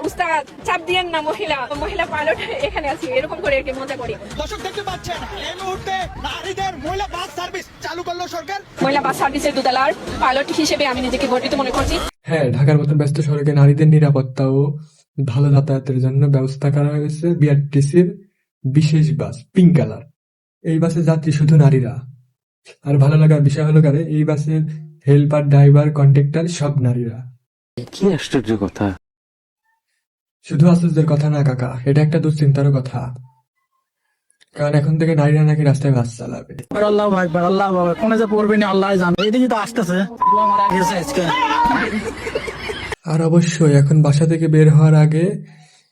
উস্তাদ চাপ দিয়েন না, মহিলা মহিলা পাইলট এখানে আছে, এরকম করে আর কি মজা করি। দর্শক দেখতে পাচ্ছেন এই মুহূর্তে নারীদের মহিলা বাস সার্ভিস চালু করলো সরকার। মহিলা বাস সার্ভিসের দোতলার পাইলট হিসেবে আমি নিজেকে গর্বিত মনে করছি। হ্যাঁ, ঢাকার মতো ব্যস্ত সড়কে নারীদের নিরাপত্তা ও ভালো যাতায়াতের জন্য ব্যবস্থা করা হয়েছে বিআরটিসির বিশেষ বাস পিঙ্ক কালার। এই বাসে যাত্রী শুধু নারীরা। আর ভালো লাগার বিষয় হলো কারে এই বাসের হেল্পার, ড্রাইভার, কন্ডাক্টর সব নারীরা। কি আশ্চর্য কথা! শুধু আশ্চর্যের কথা না কাকা, এটা একটা দুশ্চিন্তারও কথা। কারণ এখন থেকে নারীরা নাকি রাস্তায় বাস চালাবে। আল্লাহ আকবার, আল্লাহ আকবার, কোনে যে পড়বে না আল্লাহ জানে। এদিকে তো আসতেছে, আমার আগে গেছে আজকে। আর অবশ্যই এখন বাসা থেকে বের হওয়ার আগে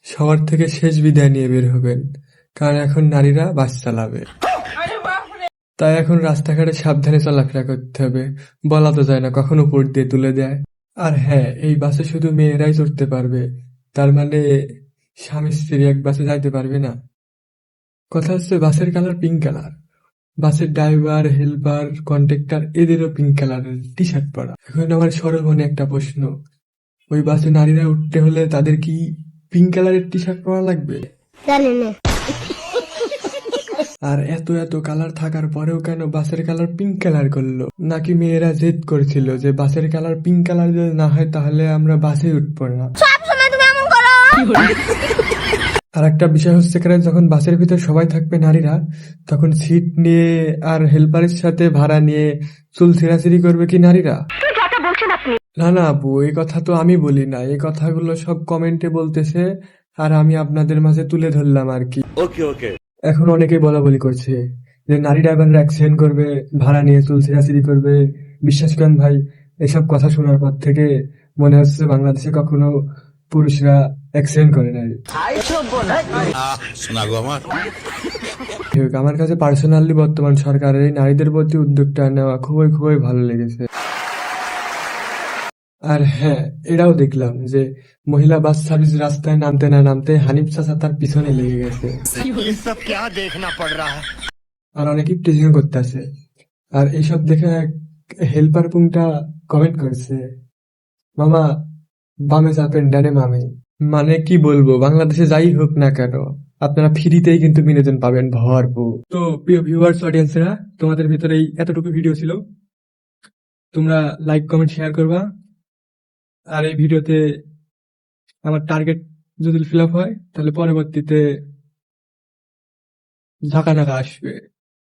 শহর থেকে শেষ বিদায় নিয়ে বের হবেন, কারণ এখন নারীরা বাস চালাবে। তাই এখন রাস্তাঘাটে সাবধানে চলাফেরা করতে হবে, বলা তো যায় না কখন উপর দিয়ে তুলে দেয়। আর হ্যাঁ, এই বাসে শুধু মেয়েরাই চড়তে পারবে, তার মানে স্বামী স্ত্রী এক বাসে যাইতে পারবে না। কথা হচ্ছে বাসের কালার পিঙ্ক কালার, বাসের ড্রাইভার, হেল্পার, কন্ডাক্টর এদেরও পিঙ্ক কালারের টি শার্ট পরা। এখন আমার সরল মনে একটা প্রশ্ন, ওই বাসে নারীরা উঠতে হলে তাদের কি পিঙ্ক কালারের টি শার্ট পরা লাগবে? আর এত এত কালার থাকার পরেও কেন বাসের কালার পিঙ্ক কালার করলো? নাকি মেয়েরা জেদ করছিল যে বাসের কালার পিঙ্ক কালার যদি না হয় তাহলে আমরা বাসে উঠবো না? আর একটা বিষয় হচ্ছে কারণ যখন বাসের ভিতর সবাই থাকবে নারীরা, তখন সিট নিয়ে আর হেল্পারের সাথে ভাড়া নিয়ে চুল ছিঁড়াছিঁড়ি করবে কি নারীরা? না না আপু, এই কথা তো আমি বলি না, এই কথাগুলো সব কমেন্টে বলতেছে আর আমি আপনাদের মাঝে তুলে ধরলাম আর কি। এখন অনেকে বলা বলি করছে যে নারী ড্রাইভাররা অ্যাক্সিডেন্ট করবে, ভাড়া নিয়ে চুল ছিঁড়াছিঁড়ি করবে। বিশ্বাস করেন ভাই, এসব কথা শোনার পর থেকে মনে হচ্ছে বাংলাদেশে কখনো পুরুষরা অ্যাক্সিডেন্ট করে নাই। আমার কাছে পার্সোনালি বর্তমান সরকারের এই নারীদের প্রতি উদ্যোগটা নেওয়া খুবই খুবই ভালো লেগেছে। আর হ্যাঁ, এটাও দেখলাম যে মহিলা বাস সার্ভিস রাস্তায় নামতে না নামতে হানিফ চাচা তার পিছনে লেগে গেছে। আর অনেকেই টিচিং করতেছে। আর এইসব দেখে হেল্পার পুংটা কমেন্ট করেছে, মামা বামে চাপেন ডানে মামে। মানে কি বলবো, বাংলাদেশে যাই হোক না কেন আপনারা ফ্রিতেই কিন্তু বিনোদন পাবেন ভরপুর। তো প্রিয় ভিউয়ার্স, অডিয়েন্সরা, তোমাদের ভিতরে এই এতটুকু ভিডিও ছিল, তোমরা লাইক, কমেন্ট, শেয়ার করবা। আর এই ভিডিওতে আমার টার্গেট যদি ফিল আপ হয় তাহলে পরবর্তীতে ঝাঁকা নাকা আসবে।